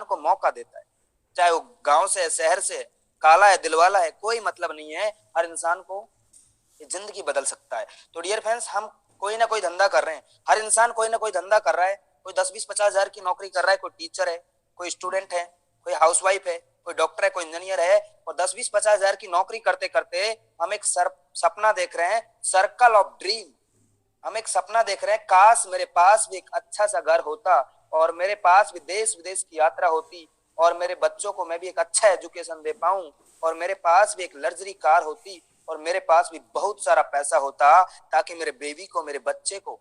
को मौका देता है, चाहे वो गांव से, शहर से, काला है, दिलवाला है, कोई मतलब नहीं है, हर इंसान को जिंदगी बदल सकता है। तो डियर फ्रेंड्स, हम कोई ना कोई धंधा कर रहे हैं, हर इंसान कोई ना कोई धंधा कर रहा है। कोई 10-20-50 हजार की नौकरी कर रहा है, कोई टीचर है, कोई स्टूडेंट है, कोई हाउसवाइफ है, कोई डॉक्टर है, कोई इंजीनियर है। और 10-20-50 हजार की नौकरी करते करते हम एक सपना देख रहे हैं, सर्कल ऑफ ड्रीम। हम एक सपना देख रहे हैं, काश मेरे पास भी एक अच्छा सा घर होता, और मेरे पास भी देश विदेश की यात्रा होती, और मेरे बच्चों को मैं भी एक अच्छा एजुकेशन दे पाऊं, और मेरे पास भी एक लग्जरी कार होती, और मेरे पास भी बहुत सारा पैसा होता, ताकि मेरे बेबी को, मेरे बच्चे को,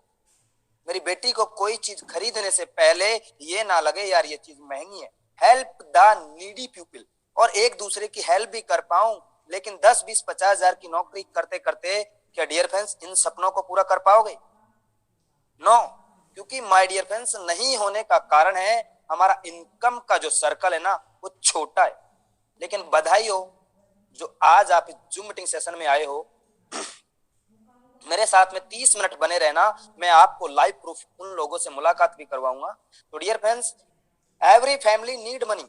मेरी बेटी को कोई चीज खरीदने से पहले ये ना लगे यार ये चीज महंगी है। हेल्प द नीडी पीपल, और एक दूसरे की हेल्प भी कर पाऊं। लेकिन 10-20-50 हजार की नौकरी करते करते क्या डियर फ्रेंड्स इन सपनों को पूरा कर पाओगे? नो, क्योंकि माय डियर फ्रेंड्स नहीं होने का कारण है हमारा इनकम का जो सर्कल है ना, वो छोटा है। लेकिन बधाई हो जो आज आप इस जूम मीटिंग सेशन में आए हो, मेरे साथ में 30 मिनट बने रहना, मैं आपको लाइव प्रूफ उन लोगों से मुलाकात भी करवाऊंगा। तो dear friends, every family need money,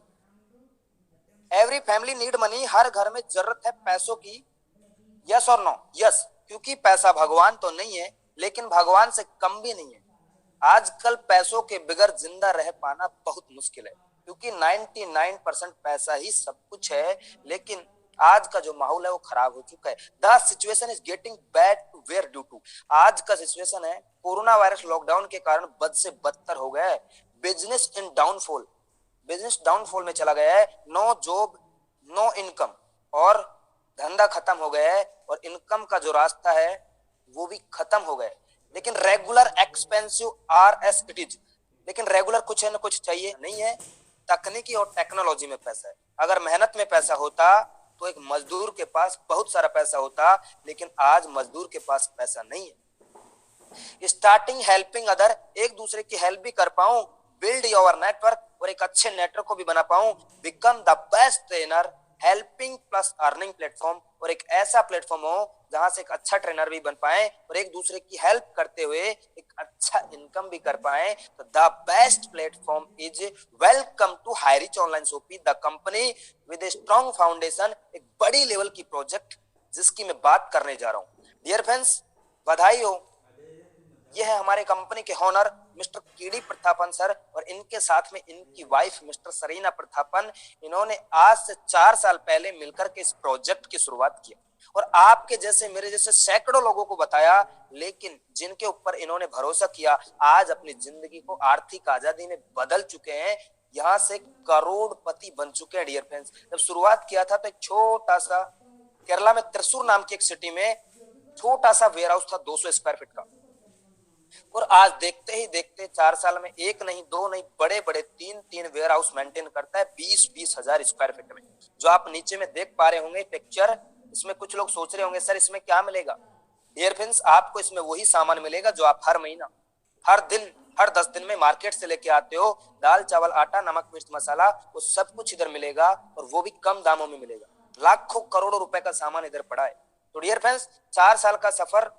every family need money. हर घर में जरूरत है पैसों की। यस और नो? यस, क्योंकि पैसा भगवान तो नहीं है, लेकिन भगवान से कम भी नहीं है। आजकल पैसों के बगैर जिंदा रह पाना बहुत मुश्किल है, क्योंकि 99% पैसा ही सब कुछ है। लेकिन आज का जो माहौल है वो खराब हो चुका है। The situation is getting bad to where due to. आज का सिचुएशन है, कोरोना वायरस लॉकडाउन के कारण बद से बदतर हो गया है। Business in downfall, business downfall में चला गया है। नो जॉब, नो इनकम, और धंधा खत्म हो गया है, और इनकम का जो रास्ता है वो भी खत्म हो गया है। लेकिन regular expensive R S it is, लेकिन रेगुलर कुछ है ना कुछ चाहिए नहीं है। तकनीकी और टेक्नोलॉजी में पैसा है। अगर मेहनत में पैसा होता तो एक मजदूर के पास बहुत सारा पैसा होता, लेकिन आज मजदूर के पास पैसा नहीं है। स्टार्टिंग हेल्पिंग अदर, एक दूसरे की हेल्प भी कर पाऊं, बिल्ड योर नेटवर्क, और एक अच्छे नेटवर्क को भी बना पाऊं, become the best trainer, helping plus earning platform, और एक ऐसा प्लेटफॉर्म हो जहां से एक अच्छा ट्रेनर भी बन पाए, और एक दूसरे की हेल्प करते हुए एक अच्छा इनकम भी कर पाए। तो the best platform is welcome to HiRich online shopping, the company with a strong foundation, एक बड़ी लेवल की प्रोजेक्ट जिसकी मैं बात करने जा रहा हूं। डियर फ्रेंड्स, बधाई हो, ये है हमारे कंपनी के owner mister kiddie Prathapan sir, और इनके साथ में इनकी वाइफ मिस्टर सरीना प्रतापन। इन्होंने आज से 4 साल पहले मिलकर के इस प्रोजेक्ट की शुरुआत की, और आपके जैसे मेरे जैसे सैकड़ों लोगों को बताया। लेकिन जिनके ऊपर इन्होंने भरोसा किया, आज अपनी जिंदगी को आर्थिक आजादी में बदल चुके हैं, यहाँ से करोड़पति बन चुके हैं। डियर फ्रेंड्स, जब शुरुआत किया था तो एक छोटा सा केरला में त्रिशूर नाम की एक सिटी में छोटा सा वेयर हाउस था, 200 स्क्वायर फीट का, और आज देखते ही देखते 4 साल में एक नहीं, दो नहीं, बड़े बड़े 3-3 वेयर हाउस मेंटेन करता है 20-20 हजार स्क्वायर फीट में। जो आप नीचे में देख पा रहे होंगे पिक्चर, इसमें कुछ लोग सोच रहे होंगे सर इसमें क्या मिलेगा। डियर फ्रेंड्स, आपको इसमें वही सामान मिलेगा जो आप हर महीना, हर दिन, हर 10 दिन में मार्केट से लेके आते हो। दाल चावल आटा नमक मिर्च मसाला, वो सब कुछ इधर मिलेगा, और वो भी कम दामों में मिलेगा। लाखों करोड़ों रुपए का सामान इधर पड़ा है। तो डियर फ्रेंड्स, 4 साल का सफर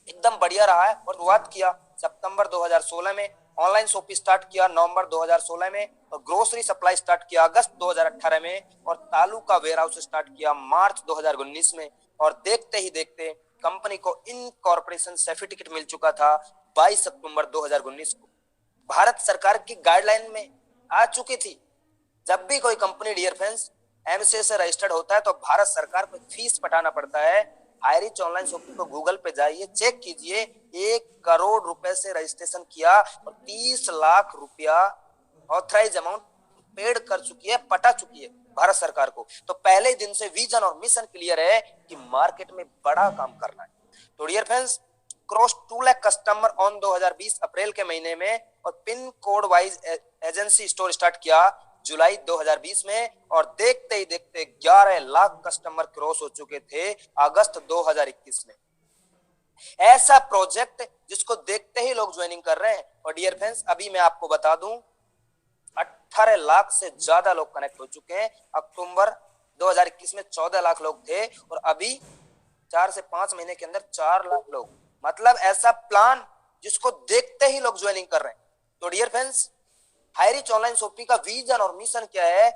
एकदम बढ़िया रहा है, और शुरुआत किया सितंबर 2016 में, ऑनलाइन शॉपिंग स्टार्ट किया नवंबर 2016 में, और ग्रोसरी सप्लाई स्टार्ट किया अगस्त 2018 में, और तालुका वेयर हाउस स्टार्ट किया मार्च 2019 में। और देखते ही देखते कंपनी को इनकॉर्पोरेशन सर्टिफिकेट मिल चुका था 22 सितंबर 2019 को। भारत सरकार की गाइडलाइन में आ चुकी थी। जब भी कोई कंपनी डियर फ्रेंड्स एमसीए से रजिस्टर्ड होता है तो भारत सरकार को फीस पटाना पड़ता है। हाईरिच ऑनलाइन शॉपिंग को गूगल पे जाइए, चेक कीजिए, 1 करोड़ रुपए से रजिस्ट्रेशन किया, और 30 लाख रुपया ऑथराइज अमाउंट पेड कर चुकी है, पटा चुकी है भारत सरकार को। तो पहले दिन से विजन और मिशन क्लियर है कि मार्केट में बड़ा काम करना है। तो dear friends, cross 2 lakh customer on 2020 April के महीने में, और pin code wise agency store start किया जुलाई 2020 में, और देखते ही देखते 11 लाख कस्टमर क्रॉस हो चुके थे अगस्त 2021 में। ऐसा प्रोजेक्ट जिसको देखते ही लोग ज्वाइनिंग कर रहे हैं। और डियर फ्रेंड्स, अभी मैं आपको बता दूं 18 लाख से ज्यादा लोग कनेक्ट हो चुके हैं। अक्टूबर 2021 में 14 लाख लोग थे, और अभी 4 से 5 महीने के अंदर 4 लाख लोग। मतलब ऐसा प्लान जिसको देखते ही लोग ज्वाइनिंग कर रहे हैं। तो dear friends, HiRich online shopping का विजन और मिशन क्या है?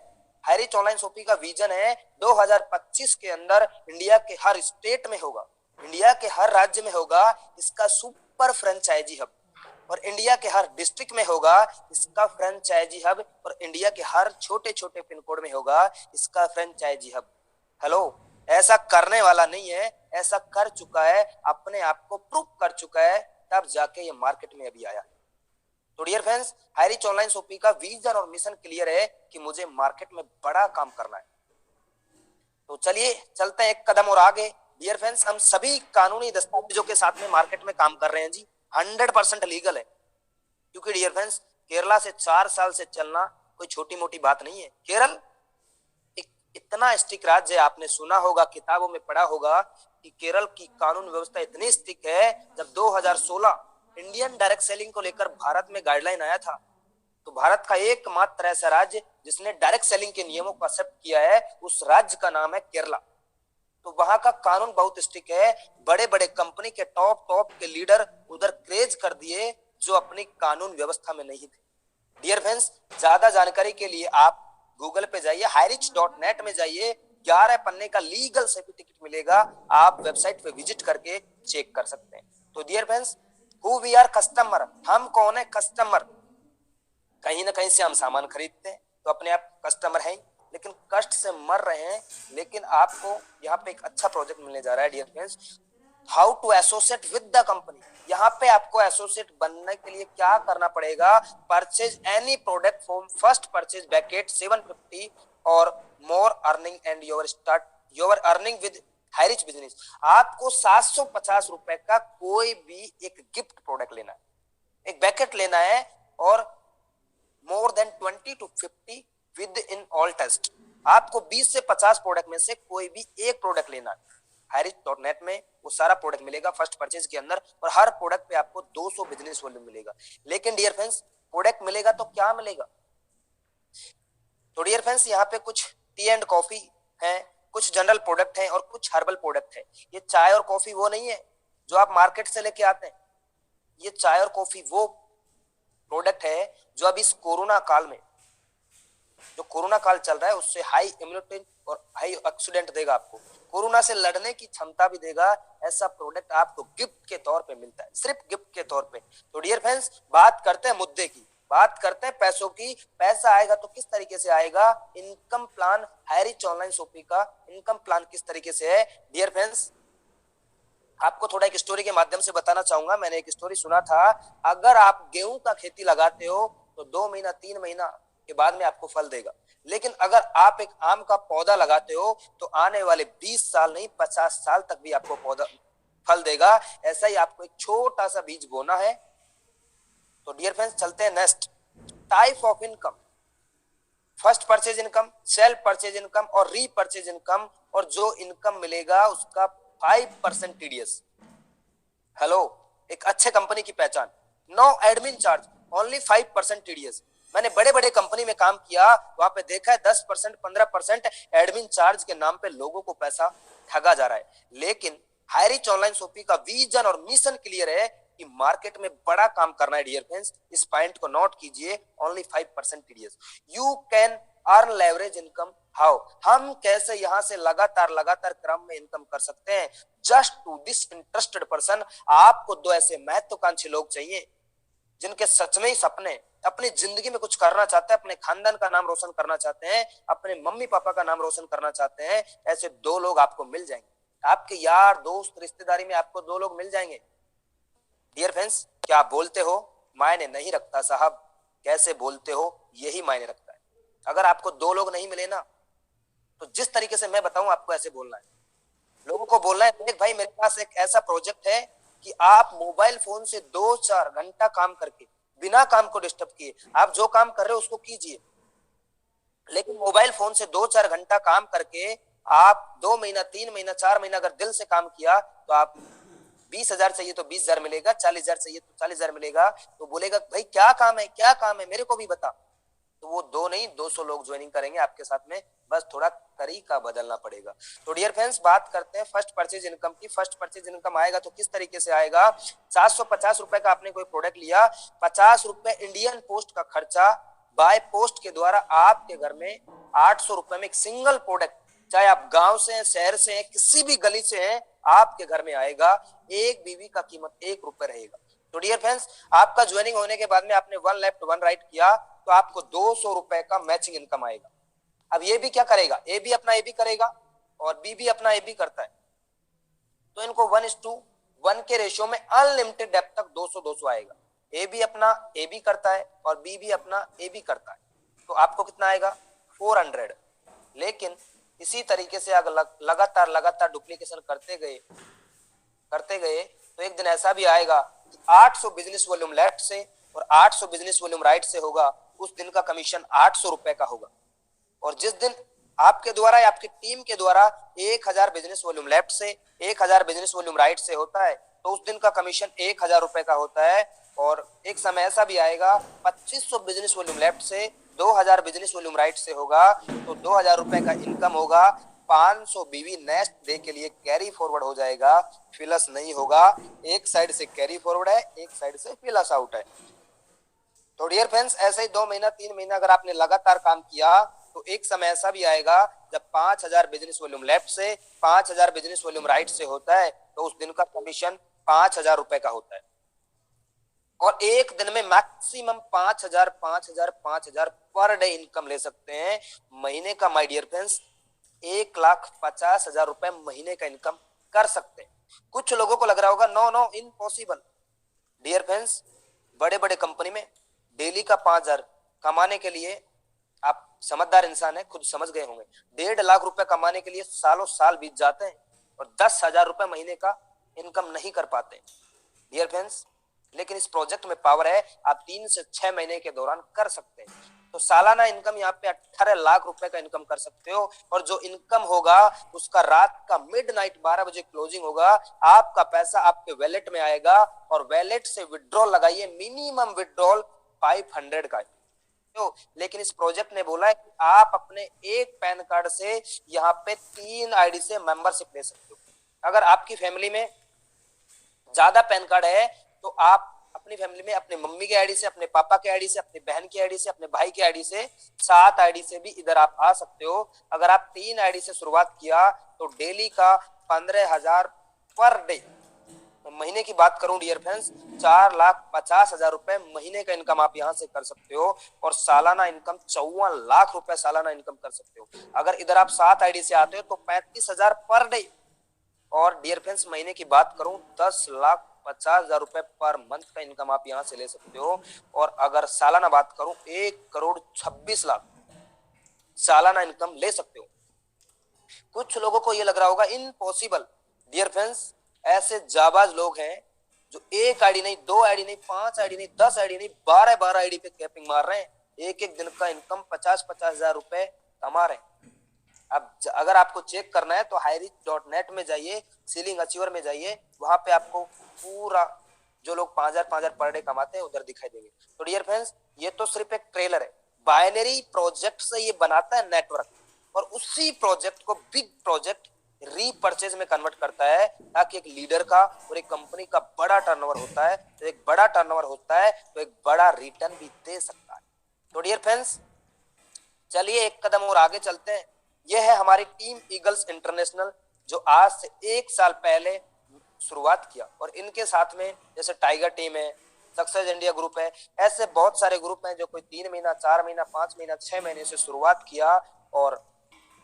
हाईरिच ऑनलाइन शॉपिंग का विजन है 2025 के अंदर इंडिया के हर स्टेट में होगा, इंडिया के हर राज्य में होगा इसका सुपर फ्रेंचाइजी हब, और इंडिया के हर डिस्ट्रिक्ट में होगा इसका फ्रेंचाइजी हब, और इंडिया के हर छोटे छोटे पिन कोड में होगा इसका फ्रेंचाइजी हब। हेलो, ऐसा करने वाला नहीं है, ऐसा कर चुका है, अपने आप को प्रूव कर चुका है, तब जाके ये मार्केट में अभी आया। तो dear friends, HiRich online shopping का विजन और मिशन क्लियर है कि मुझे मार्केट में बड़ा काम करना है। तो चलिए चलते हैं एक कदम और आगे। डियर फ्रेंड्स, हम सभी कानूनी दस्तावेजों के साथ में मार्केट में काम कर रहे हैं जी, 100% लीगल है, क्योंकि डियर फ्रेंड्स केरला से 4 साल से चलना कोई छोटी मोटी बात नहीं है। केरल एक इतना स्ट्रिक्ट राज्य है, आपने सुना होगा, किताबों में पढ़ा होगा कि केरल की कानून व्यवस्था इतनी स्ट्रिक्ट है, जब 2016 इंडियन डायरेक्ट सेलिंग को लेकर भारत में गाइडलाइन आया था, तो भारत का एकमात्र ऐसा राज्य जिसने डायरेक्ट सेलिंग के नियमों को एक्सेप्ट किया है, उस राज्य का नाम है केरला। तो वहां का कानून बहुत स्ट्रिक्ट है, बड़े बड़े कंपनी के टॉप के लीडर उधर क्रेज कर दिए जो अपनी कानून व्यवस्था में नहीं थे। डियर फ्रेंड्स, ज्यादा जानकारी के लिए आप गूगल पे जाइए, hirich.net में जाइए, 11 पन्ने का लीगल सर्टिफिकेट मिलेगा, आप वेबसाइट पे विजिट करके चेक कर सकते हैं। तो dear friends, who we are customer, हम कौन है? कस्टमर। कहीं ना कहीं से हम सामान खरीदते हैं तो अपने आप कस्टमर हैं, लेकिन कष्ट से मर रहे हैं। लेकिन आपको यहाँ पे एक अच्छा प्रोजेक्ट मिलने जा रहा है dear friends, how to associate with the company. यहाँ पे आपको एसोसिएट बनने के लिए क्या करना पड़ेगा? Purchase any product from first purchase bracket 750 और more earning and your earning with Hirich business. आपको 750 रुपए का कोई भी एक गिफ्ट प्रोडक्ट लेना है, एक बैकेट लेना है, और more than 20 to 50 with in all test. आपको 20 से 50 प्रोडक्ट में से कोई भी एक प्रोडक्ट लेना है। hirich.net में वो सारा प्रोडक्ट मिलेगा फर्स्ट परचेज के अंदर, और हर प्रोडक्ट पे आपको 200 बिजनेस वॉल्यूम मिलेगा। लेकिन डियर फ्रेंड्स, प्रोडक्ट मिलेगा तो क्या मिलेगा? तो डियर फ्रेंड्स, यहाँ पे कुछ टी एंड कॉफी है, कुछ जनरल प्रोडक्ट है, और कुछ हर्बल प्रोडक्ट है। ये चाय और कॉफी वो नहीं है जो आप मार्केट से लेके आते हैं, ये चाय और कॉफी वो प्रोडक्ट है जो अब इस कोरोना काल में, जो कोरोना काल चल रहा है, उससे हाई इम्यूनिटी और हाई ऑक्सीडेंट देगा, आपको कोरोना से लड़ने की क्षमता भी देगा। ऐसा प्रोडक्ट आपको गिफ्ट के तौर पे मिलता है, सिर्फ गिफ्ट के तौर पे। तो डियर फ्रेंड्स, बात करते हैं मुद्दे की, बात करते हैं पैसों की। पैसा आएगा तो किस तरीके से आएगा? Income plan Highrich online shopping का इनकम प्लान किस तरीके से है? डियर फ्रेंड्स, आपको थोड़ा एक स्टोरी के माध्यम से बताना चाहूंगा। मैंने एक स्टोरी सुना था, अगर आप गेहूं का खेती लगाते हो तो 2 महीना 3 महीना के बाद में आपको फल देगा, लेकिन अगर आप एक आम का पौधा लगाते हो तो आने वाले 20 साल नहीं 50 साल तक भी आपको पौधा फल देगा। ऐसा ही आपको एक छोटा सा बीज बोना है। तो डियर फ्रेंड्स, चलते हैं next type of income. First purchase income, self purchase income और रीपरचेज इनकम, और जो इनकम मिलेगा उसका 5% टीडीएस। हेलो, एक अच्छे कंपनी की पहचान, no admin charge, only 5% TDS. मैंने बड़े बड़े कंपनी में काम किया, वहां पे देखा है 10% 15% एडमिन चार्ज के नाम पे लोगों को पैसा ठगा जा रहा है। लेकिन हाईरिच ऑनलाइन शॉपिंग का विजन और मिशन क्लियर है कि मार्केट में बड़ा काम करना है। डियर फ्रेंड्स, इस पॉइंट को नोट कीजिए, only 5% TDS. You can earn leverage income. How, हम कैसे यहां से लगातार क्रम में इनकम कर सकते हैं? Just to this interested person, आपको 2 ऐसे महत्वाकांक्षी लोग चाहिए जिनके सच में ही सपने, अपनी जिंदगी में कुछ करना चाहते हैं, अपने खानदान का नाम रोशन करना चाहते हैं, अपने मम्मी पापा का नाम रोशन करना चाहते हैं। ऐसे 2 लोग आपको मिल जाएंगे, आपके यार दोस्त रिश्तेदारी में आपको 2 लोग मिल जाएंगे। डियर फ्रेंड्स, क्या आप बोलते हो? मायने नहीं रखता साहब, कैसे बोलते हो यही मायने रखता है। अगर आपको 2 लोग नहीं मिले ना, तो जिस तरीके से मैं बताऊं आपको ऐसे बोलना है। लोगों को बोलना है, देख भाई मेरे पास एक ऐसा प्रोजेक्ट है कि आप मोबाइल फोन से 2-4 घंटा काम करके, बिना काम को डिस्टर्ब किए, आप जो काम कर रहे हो उसको कीजिए। लेकिन मोबाइल फोन से 2-4 घंटा काम करके आप 2 महीना 3 महीना 4 महीना अगर दिल से काम किया तो आप 20,000 चाहिए तो 20,000 मिलेगा, 40,000 चाहिए तो 40,000 मिलेगा। तो बोलेगा भाई क्या काम है, क्या काम है, मेरे को भी बता। तो वो 2 नहीं 200 लोग ज्वाइनिंग करेंगे आपके साथ में, बस थोड़ा तरीका बदलना पड़ेगा। तो डियर फ्रेंड्स, बात करते हैं फर्स्ट परचेज इनकम की। फर्स्ट परचेज इनकम आएगा तो किस तरीके से आएगा? 750 रुपए का आपने कोई प्रोडक्ट लिया, 50 रुपए इंडियन पोस्ट का खर्चा, बाय पोस्ट के द्वारा आपके घर में 800 रुपए में एक सिंगल प्रोडक्ट, चाहे आप गांव से हैं, शहर से हैं, किसी भी गली से हैं, आपके घर में आएगा। एक बीवी का कीमत 1 रुपए रहेगा। तो डियर फ्रेंड्स, आपका ज्वाइनिंग होने के बाद में आपने 1 लेफ्ट 1 राइट किया तो आपको 200 रुपए का मैचिंग इनकम आएगा। अब ये भी क्या करेगा, ए भी अपना ए भी करेगा और बी भी अपना ए भी करता है, तो इनको 1:1 के रेशियो में अनलिमिटेड डेप्थ तक 200-200 आएगा। ए भी अपना ए भी करता है और बी भी अपना ए भी करता है, तो आपको कितना आएगा 400। लेकिन इसी तरीके से अगर लगातार डुप्लीकेशन करते गए तो एक दिन ऐसा भी आएगा कि 800 बिजनेस वॉल्यूम लेफ्ट से और 800 बिजनेस वॉल्यूम राइट से होगा, उस दिन का कमीशन 800 रुपए का होगा। और जिस दिन आपके द्वारा या आपकी टीम के द्वारा 1000 बिजनेस वॉल्यूम लेफ्ट से 1000 बिजनेस वॉल्यूम राइट से होता है, तो उस दिन का कमीशन 1000 रुपए का होता है। और एक समय ऐसा भी आएगा 2500 बिजनेस वॉल्यूम लेफ्ट से 2000 बिजनेस वॉल्यूम राइट से होगा, तो 2000 रुपए का इनकम होगा। 500 बीवी नेक्स्ट डे के लिए कैरी फॉरवर्ड हो जाएगा, फिलस नहीं होगा। एक साइड से कैरी फॉरवर्ड है, एक साइड से फिलस आउट है। तो डियर फ्रेंड्स, ऐसे ही 2 महीना 3 महीना अगर आपने लगातार काम किया तो एक समय ऐसा भी आएगा जब 5000 बिजनेस वॉल्यूम लेफ्ट से 5000 बिजनेस वॉल्यूम राइट से होता है, तो उस दिन का कमीशन 5000 रुपए का होता है। और एक दिन में मैक्सिमम 5000 पर डे इनकम ले सकते हैं। महीने का माय डियर फ्रेंड्स 1,50,000 रुपए महीने का इनकम कर सकते हैं। कुछ लोगों को लग रहा होगा नो इम्पॉसिबल। डियर फ्रेंड्स, बड़े बड़े कंपनी में डेली का 5000 कमाने के लिए, आप समझदार इंसान है, खुद समझ गए होंगे, 1.5 लाख रुपए कमाने के लिए सालों साल बीत जाते हैं और 10,000 रुपए महीने का इनकम नहीं कर पाते डियर फ्रेंड्स। लेकिन इस प्रोजेक्ट में पावर है, आप 3 से 6 महीने के दौरान कर सकते हैं। तो सालाना इनकम यहाँ पे 18 लाख रुपए का इनकम कर सकते हो। और जो इनकम होगा उसका रात का मिडनाइट 12 बजे क्लोजिंग होगा, आपका पैसा आपके वैलेट में आएगा और वैलेट से विड्रॉल लगाइए, मिनिमम विड्रॉल 500 का है। तो लेकिन इस प्रोजेक्ट ने बोला है कि आप अपने एक पैन कार्ड से यहाँ पे 3 आईडी से मेंबरशिप ले सकते हो। अगर आपकी फैमिली में ज्यादा पैन कार्ड है तो आप अपनी फैमिली में अपने मम्मी के आईडी से, अपने पापा के आईडी से, अपनी बहन की आईडी से, अपने भाई की आईडी से, 7 आईडी से भी इधर आप आ सकते हो। अगर आप 3 आईडी से शुरुआत किया तो डेली का 15,000 पर डे, महीने की बात करूं डियर फ्रेंड्स, 4,50,000 रुपए महीने का इनकम आप यहां से कर सकते हो। और सालाना इनकम 54 लाख रुपए सालाना इनकम कर सकते हो। अगर इधर आप 7 आईडी से आते हो तो 35,000 पर डे। और डियर फ्रेंड्स, महीने की बात करूं 10,50,000 रुपए पर मंथ का इनकम आप यहां से ले सकते हो। और अगर सालाना बात करूं 1,26,00,000 सालाना इनकम ले सकते हो। कुछ लोगों को ये लग रहा होगा इम्पॉसिबल। डियर फ्रेंड्स, ऐसे जाबाज लोग हैं जो 1 आईडी नहीं, 2 आईडी नहीं, 5 आईडी नहीं, 10 आईडी नहीं, 12 आईडी पे कैपिंग मार रहे हैं, एक दिन का इनकम 50,000 रुपए कमा रहे हैं। अब अगर आपको चेक करना है तो highreach.net में जाइए, सीलिंग अचीवर में जाइए, वहां पे आपको पूरा जो लोग 5,000 पर डे कमाते हैं उधर दिखाई देंगे। तो डियर फ्रेंड्स, ये तो सिर्फ एक ट्रेलर है। बाइनरी प्रोजेक्ट से ये बनाता है नेटवर्क और उसी प्रोजेक्ट को बिग प्रोजेक्ट रीपरचेज में कन्वर्ट करता है, ताकि एक लीडर का और एक कंपनी का बड़ा टर्नओवर होता है। तो एक बड़ा टर्नओवर होता है तो एक बड़ा रिटर्न भी दे सकता है। तो डियर फ्रेंड्स, चलिए एक कदम और आगे चलते हैं। यह है हमारी टीम ईगल्स इंटरनेशनल, जो आज से 1 साल पहले शुरुआत किया। और इनके साथ में जैसे टाइगर टीम है, सक्सेस इंडिया ग्रुप है, ऐसे बहुत सारे ग्रुप हैं जो कोई 3 महीना, 4 महीना, 5 महीना, 6 महीने से शुरुआत किया। और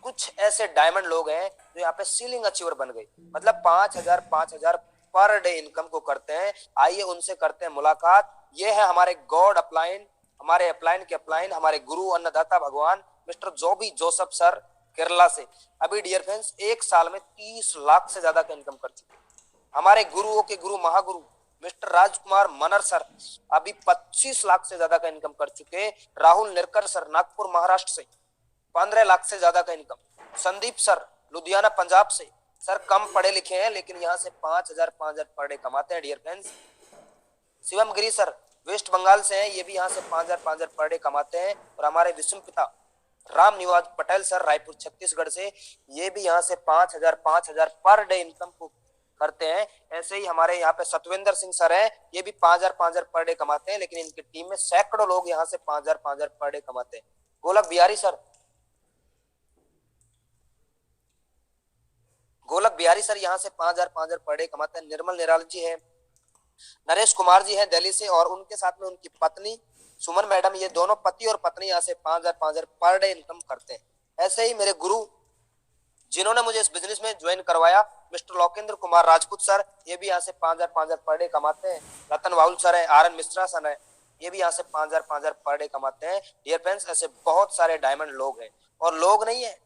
कुछ ऐसे डायमंड लोग हैं जो यहाँ पे सीलिंग अचीवर बन गए, मतलब 5,000 पर डे इनकम को करते हैं। आइए उनसे करते हैं मुलाकात। ये है हमारे गॉड अपलाइन, हमारे अपलाइन के अपलाइन, हमारे गुरु अन्नदाता भगवान मिस्टर जोबी जोसेफ सर, केरला से। अभी डियर फ्रेंड्स 1 साल में 30 लाख से ज्यादा का इनकम कर चुके हैं। हमारे गुरुओं के गुरु महागुरु मिस्टर राजकुमार मनर सर अभी 25 लाख से ज्यादा का इनकम कर चुके। राहुल निरकर सर नागपुर महाराष्ट्र से 15 लाख से ज्यादा का इनकम। संदीप सर लुधियाना पंजाब से, सर कम पढ़े लिखे हैं लेकिन यहाँ से 5,000 पर डे कमाते हैं डियर फ्रेंड्स। शिवम गिरी सर वेस्ट बंगाल से हैं, ये भी यहाँ से 5,000 पर डे कमाते हैं। और हमारे विष्णु पिता राम निवास पटेल सर रायपुर छत्तीसगढ़ से, ये भी यहाँ से 5,000 पर डे इनकम को करते हैं। ऐसे ही हमारे यहाँ पे सतविंदर सिंह सर है, ये भी 5,000 पर डे कमाते हैं, लेकिन इनकी टीम में सैकड़ों लोग यहाँ से 5,000 पर डे कमाते हैं। गोलक बिहारी सर, गोलक बिहारी सर यहाँ से 5,000 पर डे कमाते हैं। निर्मल निराल जी है, नरेश कुमार जी है दिल्ली से, और उनके साथ में उनकी पत्नी सुमन मैडम, ये दोनों पति और पत्नी यहाँ से 5,000 पर डे इनकम करते हैं। ऐसे ही मेरे गुरु जिन्होंने मुझे इस बिजनेस में ज्वाइन करवाया, मिस्टर लोकेंद्र कुमार राजपूत सर, ये भी यहाँ से 5,000 पर डे कमाते हैं। रतन वाउल सर है, आर एन मिश्रा सर है, ये भी यहाँ से 5,000 पर डे कमाते हैं। डियर फ्रेंड्स, ऐसे बहुत सारे डायमंड लोग हैं, और लोग नहीं है,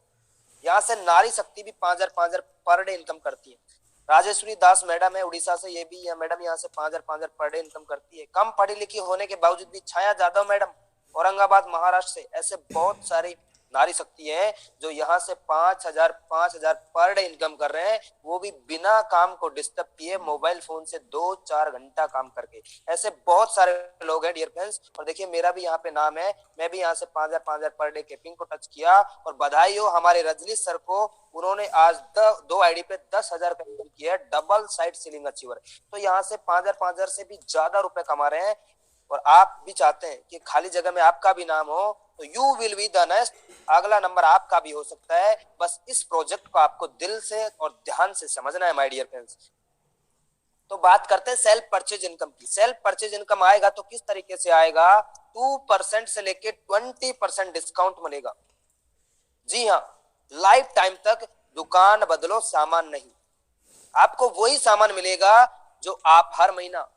यहाँ से नारी शक्ति भी 5,000 पर डे इनकम करती है। राजेश्वरी दास मैडम है उड़ीसा से, ये भी मैडम यहाँ से 5,000 पर डे इनकम करती है। कम पढ़ी लिखी होने के बावजूद भी छाया जादव मैडम औरंगाबाद महाराष्ट्र से, ऐसे बहुत सारी नारी शक्ति है जो यहाँ से 5,000 पर डे इनकम कर रहे हैं, वो भी बिना काम को डिस्टर्ब किए मोबाइल फोन से 2-4 घंटा काम करके। ऐसे बहुत सारे लोग हैं डियर फ्रेंड्स। और देखिए मेरा भी यहाँ पे नाम है, मैं भी यहाँ से 5,000 पर डे कैपिंग को टच किया, और बधाई हो हमारे रजनीश सर को, उन्होंने आज 2 आईडी पे 10,000 का इनकम किया है, डबल साइड सीलिंग अचीवर। तो यहाँ से 5,000 से भी ज्यादा रुपए कमा रहे हैं। और आप भी चाहते हैं कि खाली जगह में आपका भी नाम हो, तो you will be the next, अगला नंबर आपका भी हो सकता है। बस इस प्रोजेक्ट को आपको दिल से और ध्यान से समझना है माय डियर फ्रेंड्स। तो बात करते हैं सेल्फ परचेज इनकम की। सेल्फ परचेज इनकम आएगा तो किस तरीके से आएगा? 2% से लेके 20% डिस्काउंट मिलेगा। जी हाँ, लाइफ टाइम तक दुकान बदलो सामान नहीं, आपको वही सामान मिलेगा जो आप हर महीना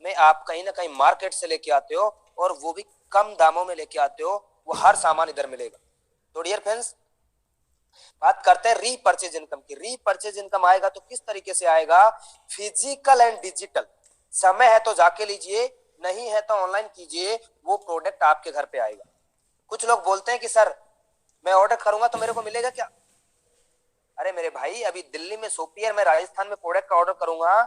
में आप कहीं ना कहीं मार्केट से लेके आते हो, और वो भी कम दामों में लेके आते हो, वो हर सामान इधर मिलेगा। तो डियर फ्रेंड्स, बात करते हैं रीपरचेज इनकम की। रीपरचेज इनकम आएगा तो किस तरीके से आएगा? Physical and digital. समय है तो जाके लीजिए, नहीं है तो ऑनलाइन कीजिए, वो प्रोडक्ट आपके घर पे आएगा। कुछ लोग बोलते हैं कि सर मैं ऑर्डर करूंगा तो मेरे को मिलेगा क्या? अरे मेरे भाई, अभी दिल्ली में सोपियर, मैं राजस्थान में प्रोडक्ट का ऑर्डर करूंगा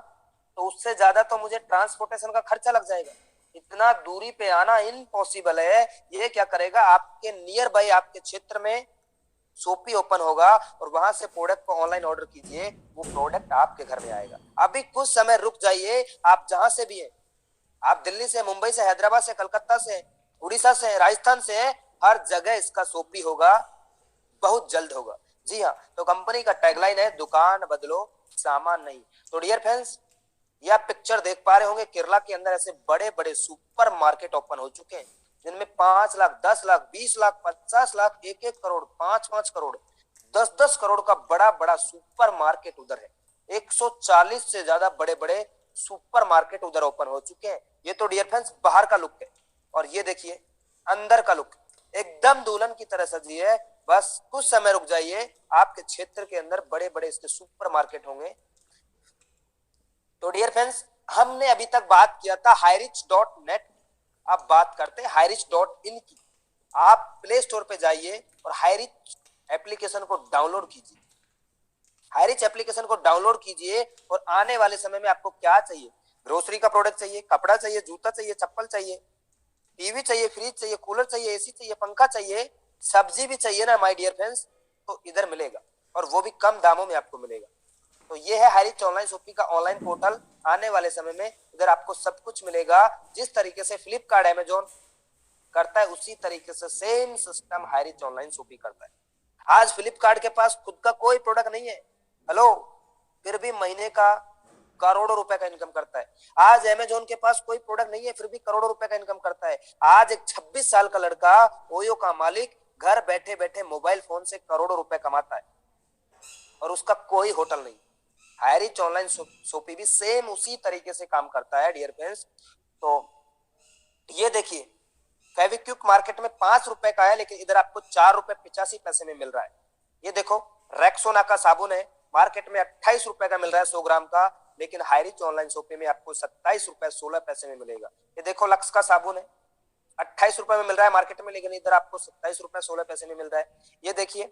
तो उससे ज्यादा तो मुझे ट्रांसपोर्टेशन का खर्चा लग जाएगा। इतना दूरी पे आना इम्पॉसिबल है। ये क्या करेगा, आपके नियर बाय आपके क्षेत्र में सोपी ओपन होगा, और वहां से प्रोडक्ट को ऑनलाइन ऑर्डर कीजिए, वो प्रोडक्ट आपके घर में आएगा। अभी कुछ समय रुक जाइए, आप जहां से भी है, आप दिल्ली से, मुंबई से, हैदराबाद से, कलकत्ता से, उड़ीसा से, राजस्थान से, हर जगह इसका सोपी होगा, बहुत जल्द होगा। जी हाँ, तो कंपनी का टैगलाइन है, दुकान बदलो सामान नहीं। तो डियर फ्रेंड्स, ये आप पिक्चर देख पा रहे होंगे, केरला के अंदर ऐसे बड़े बड़े सुपर मार्केट ओपन हो चुके हैं, जिनमें 5 लाख, 10 लाख, 20 लाख, 50 लाख, 1-1 करोड़, 5-5 करोड़, 10-10 करोड़ का बड़ा बड़ा सुपर मार्केट उधर है। 140 से ज्यादा बड़े बड़े सुपर मार्केट उधर ओपन हो चुके हैं। ये तो डियर फ्रेंड्स बाहर का लुक है, और ये देखिए अंदर का लुक, एकदम दुल्हन की तरह सजी है। बस कुछ समय रुक जाइए, आपके क्षेत्र के अंदर बड़े बड़े इसके सुपर मार्केट होंगे। तो डियर फ्रेंड्स, हमने अभी तक बात किया था हाईरिच.नेट, अब बात करते हैं हाईरिच.इन की। आप प्ले स्टोर पे जाइए और हाईरिच एप्लीकेशन को डाउनलोड कीजिए। हाईरिच एप्लीकेशन को डाउनलोड कीजिए, और आने वाले समय में आपको क्या चाहिए? ग्रोसरी का प्रोडक्ट चाहिए, कपड़ा चाहिए, जूता चाहिए, चप्पल चाहिए, टीवी चाहिए, फ्रिज चाहिए, कूलर चाहिए, एसी चाहिए, पंखा चाहिए, सब्जी भी चाहिए ना माय डियर फ्रेंड्स, तो इधर मिलेगा, और वो भी कम दामों में आपको मिलेगा। तो ये है हाईरिच ऑनलाइन शॉपिंग का ऑनलाइन पोर्टल। आने वाले समय में इधर आपको सब कुछ मिलेगा। जिस तरीके से फ्लिपकार्ट, अमेजोन करता है, उसी तरीके से same system Highrich online shopping करता है। आज फ्लिपकार्ट के पास खुद का कोई प्रोडक्ट नहीं है, हेलो, फिर भी महीने का करोड़ों रुपए का इनकम करता है। आज अमेजोन के पास कोई प्रोडक्ट नहीं है, फिर भी करोड़ों रुपए का इनकम करता है। आज एक 26 साल का लड़का, ओयो का मालिक, घर बैठे बैठे मोबाइल फोन से करोड़ों रुपए कमाता है, और उसका कोई होटल नहीं। हाईरिच ऑनलाइन शॉपिंग भी सेम उसी तरीके से काम करता है डियर फ्रेंड्स। तो ये देखिए, फेविक्विक मार्केट में 5 रुपए का है, लेकिन इधर आपको 4 रुपए 85 पैसे में मिल रहा है। ये देखो, रेक्सोना का साबुन है, मार्केट में 28 रुपए का मिल रहा है 100 ग्राम का, लेकिन हाईरिच ऑनलाइन शॉपिंग में आपको 27 रुपए 16 पैसे में मिलेगा। ये देखो, लक्स का साबुन है, 28 रुपए में मिल रहा है मार्केट में, लेकिन इधर आपको 27 रुपए 16 पैसे में मिल रहा है। ये देखिए,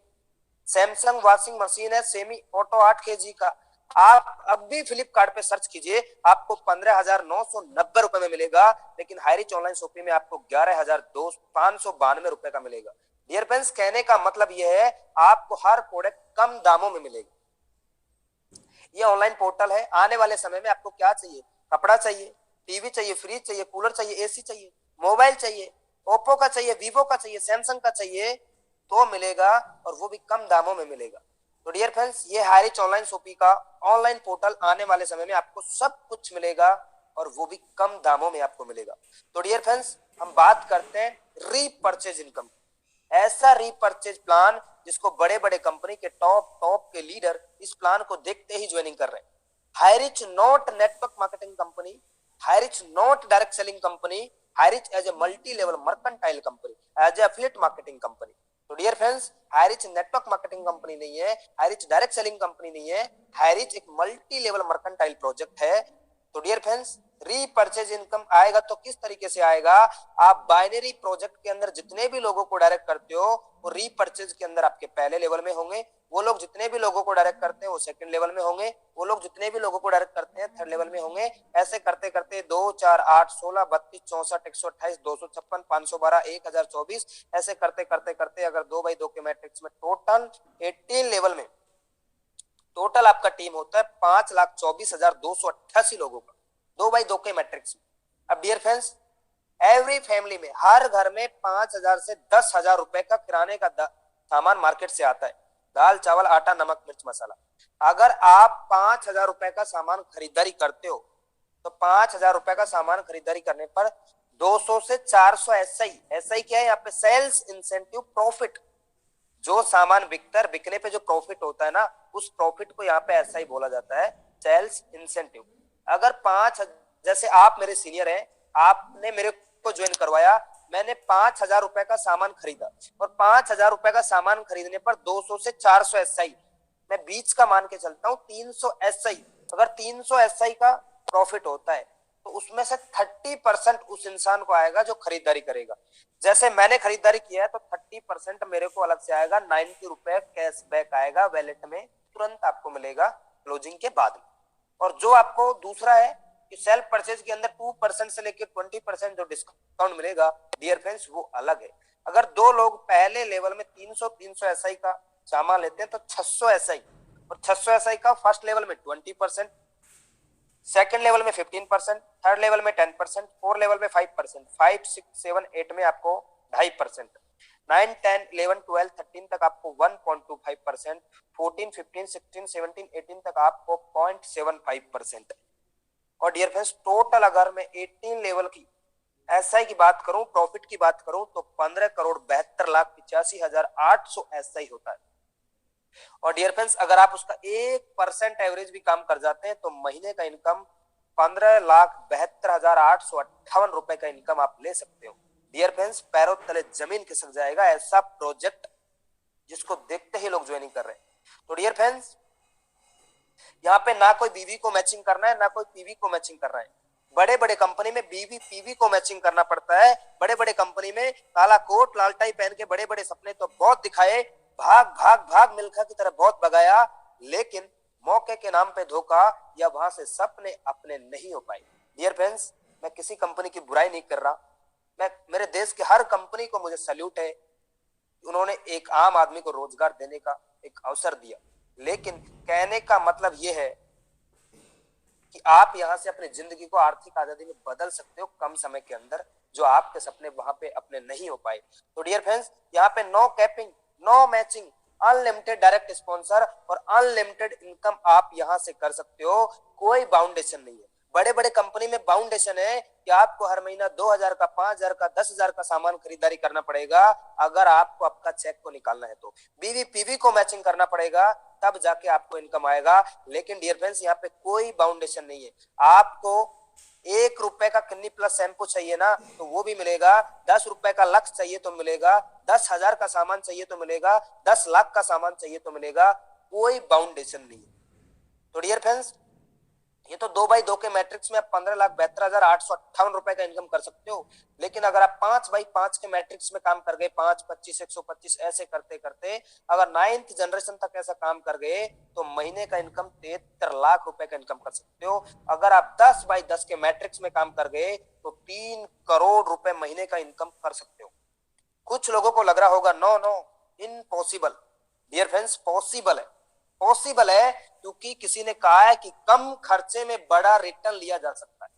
सैमसंग वॉशिंग मशीन है सेमी ऑटो 8 kg का, आप अब भी फ्लिपकार्ट पे सर्च कीजिए, आपको 15,990 रुपए में मिलेगा, लेकिन हाईरिच ऑनलाइन शॉपिंग में आपको 11,592 रुपए का मिलेगा। डियर फ्रेंड्स, कहने का मतलब यह है, आपको हर प्रोडक्ट कम दामों में मिलेगा। ये ऑनलाइन पोर्टल है। आने वाले समय में आपको क्या चाहिए, कपड़ा चाहिए, टीवी चाहिए, फ्रिज चाहिए, कूलर चाहिए, एसी चाहिए, मोबाइल चाहिए, ओप्पो का चाहिए, वीवो का चाहिए, सैमसंग का चाहिए, तो मिलेगा, और वो भी कम दामों में मिलेगा। तो डियर फ्रेंड्स, ये हाईरिच ऑनलाइन शॉपिंग का ऑनलाइन पोर्टल आने वाले समय में आपको सब कुछ मिलेगा, और वो भी कम दामों में आपको मिलेगा। तो डियर फ्रेंड्स, हम बात करते हैं रीपरचेज इनकम। ऐसा रीपरचेज प्लान जिसको बड़े बड़े कंपनी के टॉप टॉप के लीडर इस प्लान को देखते ही ज्वाइनिंग कर रहे हैं। Hirich not network marketing company, Hirich not direct selling company, Hirich as a multi level mercantile company, as a affiliate marketing company. तो dear friends, Hirich network marketing company नहीं है, हाईरिच डायरेक्ट सेलिंग कंपनी नहीं है, Highrich एक multi level mercantile project है। तो dear friends, repurchase income आएगा तो किस तरीके से आएगा? आप बाइनरी प्रोजेक्ट के अंदर जितने भी लोगों को डायरेक्ट करते हो वो रीपरचेज के अंदर आपके पहले लेवल में होंगे, वो लोग जितने भी लोगों को डायरेक्ट करते हैं वो सेकंड लेवल में होंगे, वो लोग जितने भी लोगों को डायरेक्ट करते हैं थर्ड लेवल में होंगे। ऐसे करते करते 2 4 8 16 32 64 128 256 512 1024, ऐसे करते करते करते अगर 2x2 के मैट्रिक्स में टोटल 18 लेवल में टोटल आपका टीम होता है 5,24,288 लोगों का, 2x2 के मैट्रिक्स में। अब डियर फ्रेंड्स, एवरी फैमिली में, हर घर में 5,000 से 10,000 रुपए का किराने का सामान मार्केट से आता है, दाल चावल आटा नमक मिर्च मसाला। अगर आप 5,000 रुपए का सामान खरीदारी करते हो तो 5,000 रुपए का सामान खरीदारी करने पर 200 से 400 एसआई, एसआई क्या है यहाँ पे? Sales incentive profit. जो सामान बिकता है, बिकने पे जो प्रॉफिट होता है ना, उस प्रॉफिट को यहाँ पे ऐसा ही बोला जाता है, सेल्स इंसेंटिव। अगर जैसे आप मेरे सीनियर हैं, आपने मेरे को ज्वाइन करवाया, मैंने 5,000 रुपए का सामान खरीदा, और 5,000 रुपए का सामान खरीदने पर 200 से 400 एसआई, मैं बीच का मान के चलता हूँ 300 एसआई। अगर 300 एसआई का प्रॉफिट होता है तो उसमें से 30% उस इंसान को आएगा जो खरीदारी करेगा। जैसे मैंने खरीदारी किया है तो 30% मेरे को अलग से आएगा, 90 रुपए कैशबैक आएगा वैलेट में, तुरंत आपको मिलेगा क्लोजिंग के बाद में। और जो आपको दूसरा है कि सेल्फ परचेज के अंदर 2% से लेकर 20% जो डिस्काउंट मिलेगा डियर फ्रेंड्स, वो अलग है। अगर दो लोग पहले लेवल में 300 एसआई का सामान लेते हैं तो 600 एसआई, और 600 एसआई का फर्स्ट लेवल में 20%, सेकंड लेवल में 15%, थर्ड लेवल में 10%, फोर्थ लेवल में 5%, 5 6 7 8 में आपको 2.5%, 9 10 11 12 13 तक आपको 1.25%, 14 15 16 17 18 तक आपको 0.75%। और डियर फ्रेंड्स, टोटल अगर मैं 18 लेवल की एसआई की बात करूं, प्रॉफिट की बात करूं, तो 15,72,85,800 एसआई होता है। और डियर फ्रेंड्स, अगर आप उसका 1% एवरेज भी काम कर जाते हैं तो महीने का इनकम 15,72,858 रुपए का इनकम आप ले सकते हो। डियर फ्रेंड्स, पैरों तले जमीन खिसक जाएगा, ऐसा प्रोजेक्ट जिसको देखते ही लोग ज्वाइनिंग कर रहे हैं। तो डियर फ्रेंड्स, यहाँ पे ना कोई बीवी को मैचिंग करना है, ना कोई पीवी को मैचिंग कर रहा है। बड़े बड़े कंपनी में बीवी पीवी को मैचिंग करना पड़ता है। बड़े बड़े कंपनी में काला कोट लाल टाई पहन के बड़े बड़े सपने तो बहुत दिखाए, भाग भाग भाग मिल्खा की तरह बहुत भगाया, लेकिन मौके के नाम पे धोखा, या वहां से सपने अपने नहीं हो पाए। डियर फ्रेंड्स, मैं किसी कंपनी की बुराई नहीं कर रहा, मैं मेरे देश के हर कंपनी को मुझे सैल्यूट है, उन्होंने एक आम आदमी को रोजगार देने का एक अवसर दिया। लेकिन कहने का मतलब यह है कि आप यहां से अपनी जिंदगी को आर्थिक आजादी में बदल सकते हो कम समय के अंदर, जो आपके सपने वहां पे अपने नहीं हो पाए। तो डियर फ्रेंड्स, यहाँ पे no capping, no matching, unlimited direct sponsor और अनलिमिटेड इनकम आप यहां से कर सकते हो, कोई बाउंडेशन नहीं है। बड़े बड़े कंपनी में बाउंडेशन है कि आपको हर महीना 2,000 का, 5,000 का, 10,000 का सामान खरीदारी करना पड़ेगा अगर आपको आपका चेक को निकालना है। तो बीवी पीवी को मैचिंग करना पड़ेगा, तब जाके आपको इनकम आएगा। लेकिन डियर फ्रेंड्स, यहाँ पे कोई बाउंडेशन नहीं है। आपको 1 रुपए का किन्नी प्लस शैम्पू चाहिए ना तो वो भी मिलेगा, 10 रुपए का लक्स चाहिए तो मिलेगा, 10,000 का सामान चाहिए तो मिलेगा, 10 लाख का सामान चाहिए तो मिलेगा, कोई बाउंडेशन नहीं है। तो डियर फ्रेंड्स, ये तो 2x2 के मैट्रिक्स में आप 15,72,858 रुपए का इनकम कर सकते हो। लेकिन अगर आप 5x5 के मैट्रिक्स में काम कर गए, 5 25 125 ऐसे करते करते अगर 9th जनरेशन तक ऐसा काम कर गए तो महीने का इनकम 73 लाख रुपए का इनकम कर सकते हो। अगर आप 10x10 के मैट्रिक्स में काम कर गए तो 3 करोड़ रुपए महीने का इनकम कर सकते हो। कुछ लोगों को लग रहा होगा no no impossible. Dear friends, possible है, पॉसिबल है। क्योंकि किसी ने कहा है कि कम खर्चे में बड़ा रिटर्न लिया जा सकता है।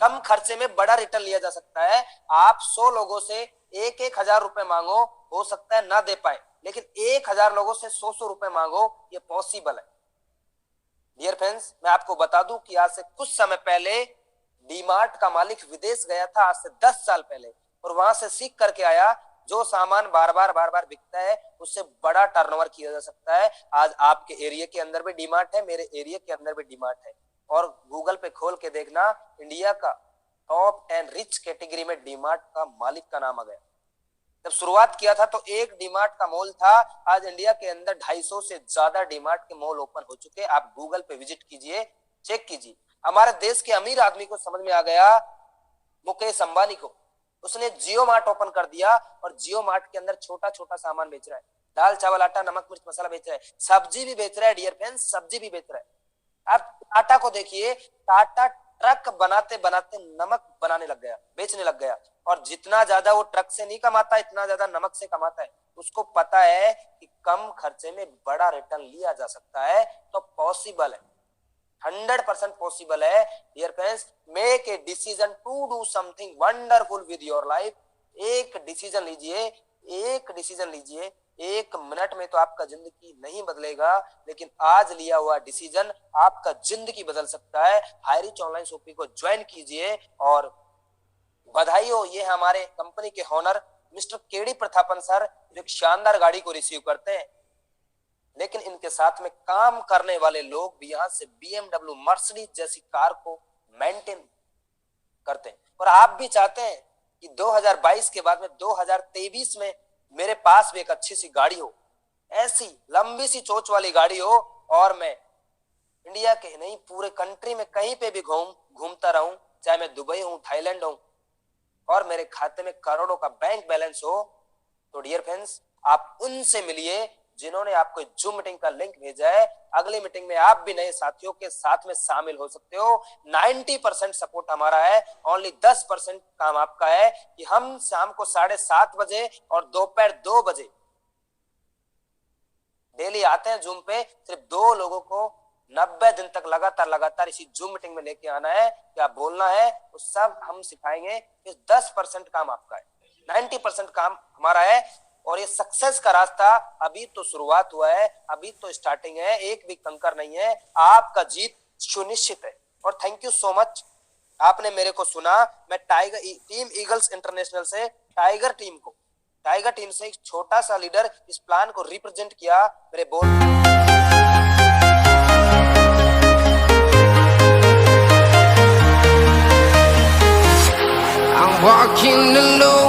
कम खर्चे में बड़ा रिटर्न लिया जा सकता है। आप 100 लोगों से 1,000 रुपए मांगो, हो सकता है ना दे पाए, लेकिन 1,000 लोगों से 100 रुपए मांगो, ये पॉसिबल है। डियर फ्रेंड्स, मैं आपको बता दूं कि आज से कुछ समय पहले डीमार्ट का मालिक विदेश गया था, आज से 10 साल पहले, और वहां से सीख करके आया जो सामान बार बार बिकता है उससे बड़ा टर्नओवर किया जा सकता है। आज आपके एरिया के अंदर भी डीमार्ट है, मेरे एरिया के अंदर भी डीमार्ट है, और गूगल पे खोल के देखना, इंडिया का टॉप 10 रिच कैटेगरी में डीमार्ट का मालिक का नाम आ गया। जब शुरुआत किया था तो एक डीमार्ट का मॉल था, आज इंडिया के अंदर 250 से ज्यादा डीमार्ट के मॉल ओपन हो चुके। आप गूगल पे विजिट कीजिए, चेक कीजिए। हमारे देश के अमीर आदमी को समझ में आ गया, मुकेश अंबानी को, उसने जियो मार्ट ओपन कर दिया और जियो मार्ट के अंदर छोटा छोटा सामान बेच रहा है, दाल चावल आटा नमक मिर्च मसाला बेच रहा है, सब्जी भी बेच रहा है। डियर फ्रेंड्स, सब्जी भी बेच रहा है। आप टाटा को देखिए, टाटा ट्रक बनाते बनाते नमक बनाने लग गया, बेचने लग गया, और जितना ज्यादा वो ट्रक से नहीं कमाता, इतना ज्यादा नमक से कमाता है। उसको पता है कि कम खर्चे में बड़ा रिटर्न लिया जा सकता है, तो पॉसिबल है, 100% पॉसिबल है। Dear friends, make a decision to do something wonderful with your life. एक डिसीजन लीजिए, एक डिसीजन लीजिए। 1 मिनट में तो आपका जिंदगी नहीं बदलेगा, लेकिन आज लिया हुआ डिसीजन आपका जिंदगी बदल सकता है। हाईरिच ऑनलाइन शॉपिंग को ज्वाइन कीजिए, और बधाई हो, ये हमारे कंपनी के owner mister KD Prathapan sir, जो एक शानदार गाड़ी को रिसीव करते हैं, लेकिन इनके साथ में काम करने वाले लोग भी यहाँ से BMW मर्सिडीज जैसी कार को मेंटेन करते हैं। और आप भी चाहते हैं कि 2022 के बाद में 2023 में मेरे पास भी एक अच्छी सी गाड़ी हो, ऐसी लंबी सी चोंच वाली गाड़ी हो, और मैं इंडिया के नहीं पूरे कंट्री में कहीं पे भी घूमता रहूं, चाहे मैं दुबई हूं, थाईलैंड हूं, और मेरे खाते में करोड़ों का बैंक बैलेंस हो। तो डियर फ्रेंड्स, आप उनसे मिलिए जिन्होंने आपको जूम मीटिंग का लिंक भेजा है। अगली मीटिंग में आप भी नए साथियों के साथ में शामिल हो सकते हो। 90% सपोर्ट हमारा है, ओनली 10% काम आपका है कि हम शाम को 7:30 बजे और दोपहर 2 बजे डेली आते हैं जूम पे। सिर्फ 2 लोगों को 90 दिन तक लगातार इसी जूम मीटिंग में लेके आना है। क्या बोलना है वो सब हम सिखाएंगे। इस 10% काम आपका है, 90% काम हमारा है, और ये सक्सेस का रास्ता अभी तो शुरुआत हुआ है, अभी तो स्टार्टिंग है, एक भी कंकर नहीं है। आपका जीत सुनिश्चित है। और थैंक यू सो मच, आपने मेरे को सुना। मैं टीम ईगल्स इंटरनेशनल से टाइगर टीम से एक छोटा सा लीडर इस प्लान को रिप्रेजेंट किया मेरे बोर्ड। I'm walking alone.